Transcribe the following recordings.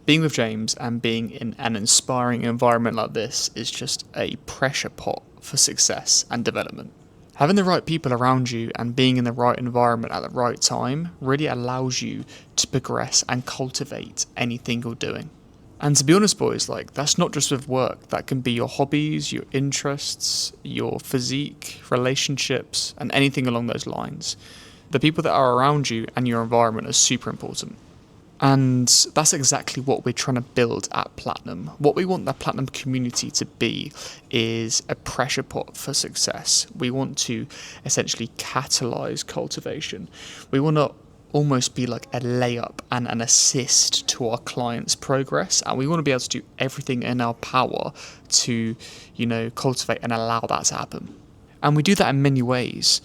Being with James and being in an inspiring environment like this is just a pressure pot for success and development. Having the right people around you and being in the right environment at the right time really allows you to progress and cultivate anything you're doing. And to be honest, boys, like that's not just with work. That can be your hobbies, your interests, your physique, relationships, and anything along those lines. The people that are around you and your environment are super important. And that's exactly what we're trying to build at Platinum. What we want the Platinum community to be is a pressure pot for success. We want to essentially catalyze cultivation. We want to almost be like a layup and an assist to our clients' progress. And we want to be able to do everything in our power to, cultivate and allow that to happen. And we do that in many ways.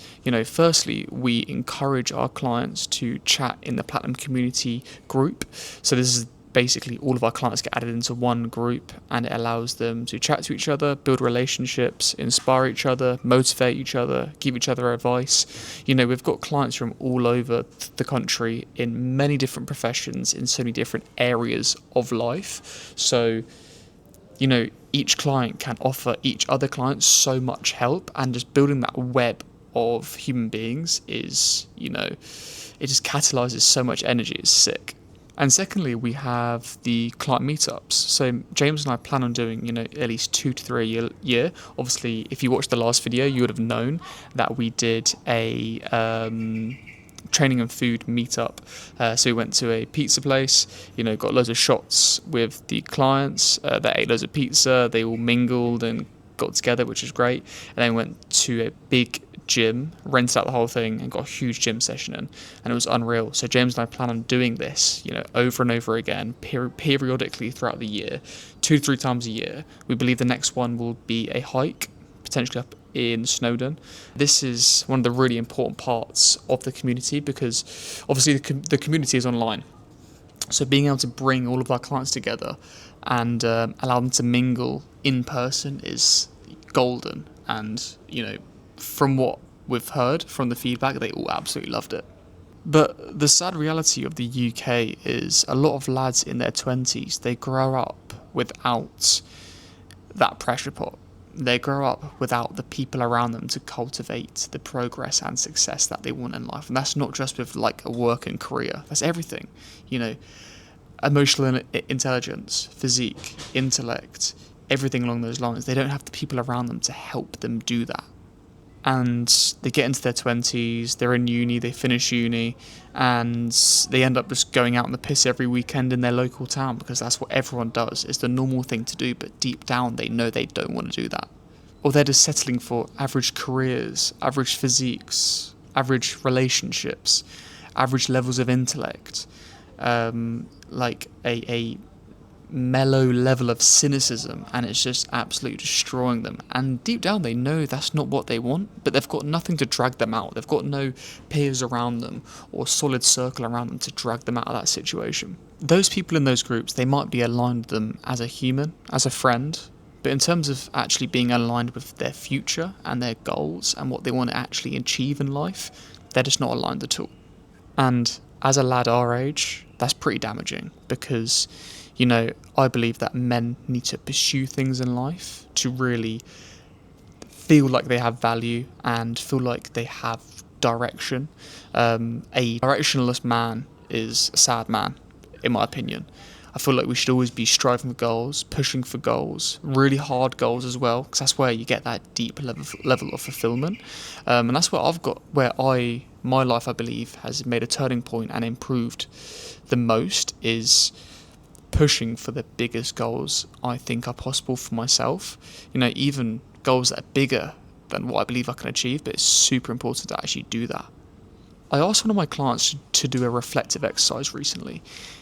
Firstly, we encourage our clients to chat in the Platinum community group. So this is basically all of our clients get added into one group, and it allows them to chat to each other, build relationships, inspire each other, motivate each other, give each other advice. We've got clients from all over the country in many different professions, in so many different areas of life. So each client can offer each other client so much help, and just building that web of human beings is, it just catalyzes so much energy. It's sick. And secondly, we have the client meetups. So James and I plan on doing, at least 2 to 3 a year. Obviously, if you watched the last video, you would have known that we did a training and food meetup. So we went to a pizza place, got loads of shots with the clients. They ate loads of pizza. They all mingled and got together, which was great. And then went to a big gym, rented out the whole thing, and got a huge gym session in, and it was unreal. So James and I plan on doing this, over and over again, periodically throughout the year, 2 to 3 times a year. We believe the next one will be a hike, potentially up in Snowdon. This is one of the really important parts of the community, because obviously the community is online. So being able to bring all of our clients together and allow them to mingle in person is golden. And, from what we've heard from the feedback, they all absolutely loved it. But the sad reality of the UK is a lot of lads in their 20s, they grow up without that pressure pot. They grow up without the people around them to cultivate the progress and success that they want in life. And that's not just with like a work and career. That's everything. Emotional intelligence, physique, intellect, everything along those lines. They don't have the people around them to help them do that. And they get into their 20s, they're in uni, they finish uni, and they end up just going out on the piss every weekend in their local town, because that's what everyone does. It's the normal thing to do, but deep down they know they don't want to do that. Or they're just settling for average careers, average physiques, average relationships, average levels of intellect, like a mellow level of cynicism, and it's just absolutely destroying them. And deep down they know that's not what they want, but they've got nothing to drag them out. They've got no peers around them or solid circle around them to drag them out of that situation. Those people in those groups, they might be aligned with them as a human, as a friend, but in terms of actually being aligned with their future and their goals and what they want to actually achieve in life, they're just not aligned at all. And as a lad our age, that's pretty damaging, because I believe that men need to pursue things in life to really feel like they have value and feel like they have direction. A directionless man is a sad man, in my opinion. I feel like we should always be striving for goals, pushing for goals, really hard goals as well, because that's where you get that deep level of fulfillment. And that's where my life, I believe, has made a turning point and improved the most, is pushing for the biggest goals I think are possible for myself. Even goals that are bigger than what I believe I can achieve, but it's super important to actually do that. I asked one of my clients to do a reflective exercise recently.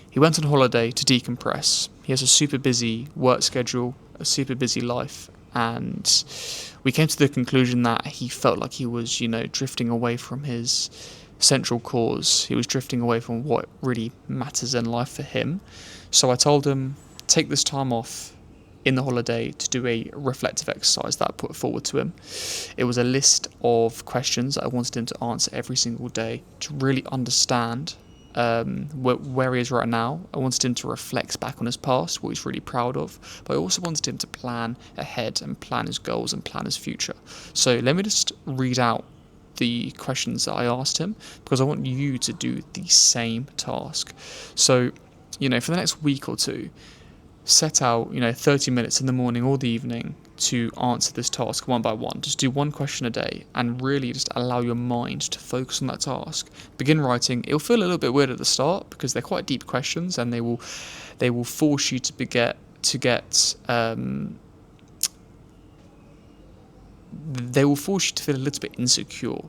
He went on holiday to decompress. He has a super busy work schedule, a super busy life, and we came to the conclusion that he felt like he was, drifting away from his central cause. He was drifting away from what really matters in life for him. So I told him, take this time off in the holiday to do a reflective exercise that I put forward to him. It was a list of questions that I wanted him to answer every single day to really understand where he is right now. I wanted him to reflect back on his past, what he's really proud of, but I also wanted him to plan ahead and plan his goals and plan his future. So let me just read out the questions that I asked him, because I want you to do the same task. So, for the next week or two, set out, 30 minutes in the morning or the evening to answer this task one by one. Just do one question a day and really just allow your mind to focus on that task. Begin writing. It'll feel a little bit weird at the start because they're quite deep questions, and they will force you to they will force you to feel a little bit insecure,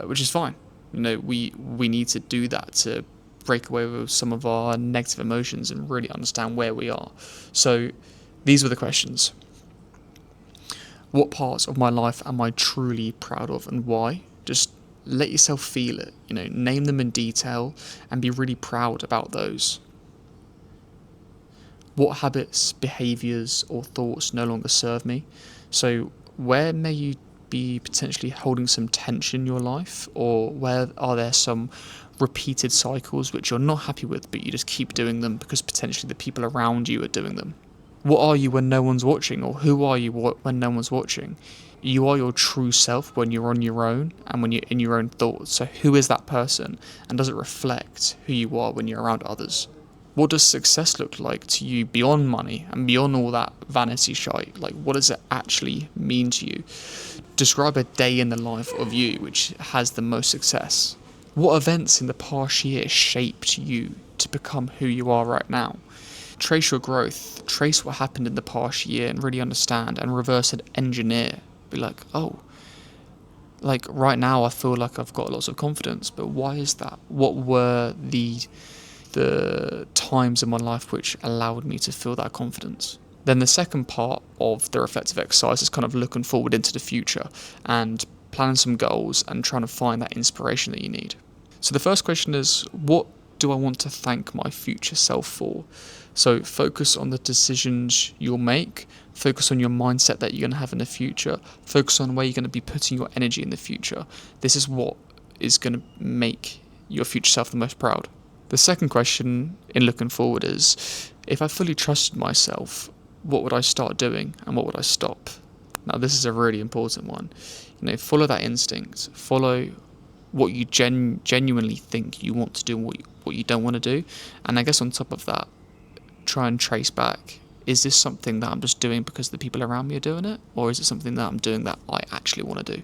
which is fine. We need to do that to break away with some of our negative emotions and really understand where we are. So these were the questions. What parts of my life am I truly proud of, and why? Just let yourself feel it, name them in detail and be really proud about those. What habits, behaviours or thoughts no longer serve me? So where may you be potentially holding some tension in your life, or where are there some repeated cycles which you're not happy with but you just keep doing them because potentially the people around you are doing them? What are you when no one's watching, or who are you when no one's watching? You are your true self when you're on your own and when you're in your own thoughts. So who is that person, and does it reflect who you are when you're around others? What does success look like to you beyond money and beyond all that vanity shite? Like, what does it actually mean to you? Describe a day in the life of you which has the most success. What events in the past year shaped you to become who you are right now? Trace your growth, trace what happened in the past year and really understand and reverse engineer. Be like, oh, like right now I feel like I've got lots of confidence, but why is that? What were the times in my life which allowed me to feel that confidence? Then the second part of the reflective exercise is kind of looking forward into the future and planning some goals and trying to find that inspiration that you need. So the first question is, what do I want to thank my future self for? So focus on the decisions you'll make, focus on your mindset that you're going to have in the future, focus on where you're going to be putting your energy in the future. This is what is going to make your future self the most proud. The second question in looking forward is, if I fully trusted myself, what would I start doing and what would I stop? Now this is a really important one. Follow that instinct, follow what you genuinely think you want to do and what you don't want to do. And I guess on top of that, try and trace back, is this something that I'm just doing because the people around me are doing it, or is it something that I'm doing that I actually want to do?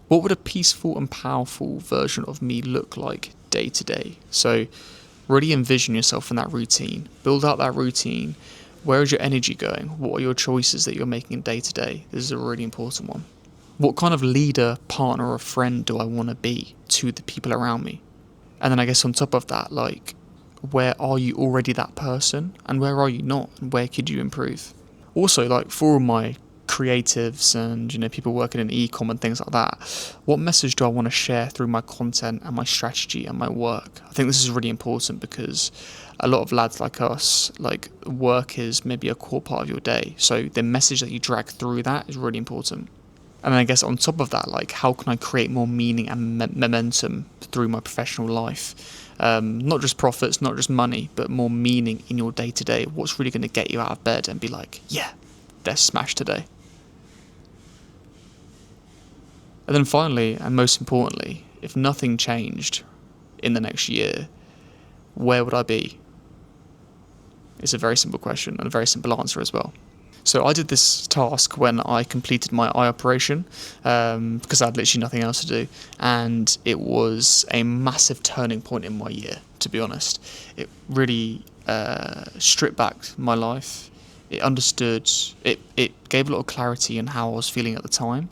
What would a peaceful and powerful version of me look like day to day? So really envision yourself in that routine, build out that routine. Where is your energy going? What are your choices that you're making day to day? This is a really important one. What kind of leader, partner or friend do I want to be to the people around me? And then I guess on top of that, like, where are you already that person and where are you not, and where could you improve? Also, like, for all my creatives and people working in e-com and things like that, what message do I want to share through my content and my strategy and my work? I think this is really important because a lot of lads like us, like, work is maybe a core part of your day, so the message that you drag through that is really important. And then I guess on top of that, like, how can I create more meaning and momentum through my professional life? Not just profits, not just money, but more meaning in your day to day. What's really going to get you out of bed and be like, yeah, let's smash today. And then finally, and most importantly, if nothing changed in the next year, where would I be? It's a very simple question and a very simple answer as well. So I did this task when I completed my eye operation, because I had literally nothing else to do, and it was a massive turning point in my year, to be honest. It really stripped back my life. It gave a lot of clarity on how I was feeling at the time,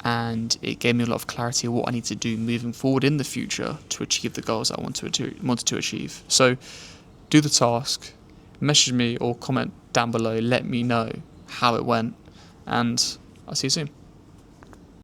and it gave me a lot of clarity on what I need to do moving forward in the future to achieve the goals I wanted to achieve. So do the task, message me or comment down below, let me know how it went, and I'll see you soon.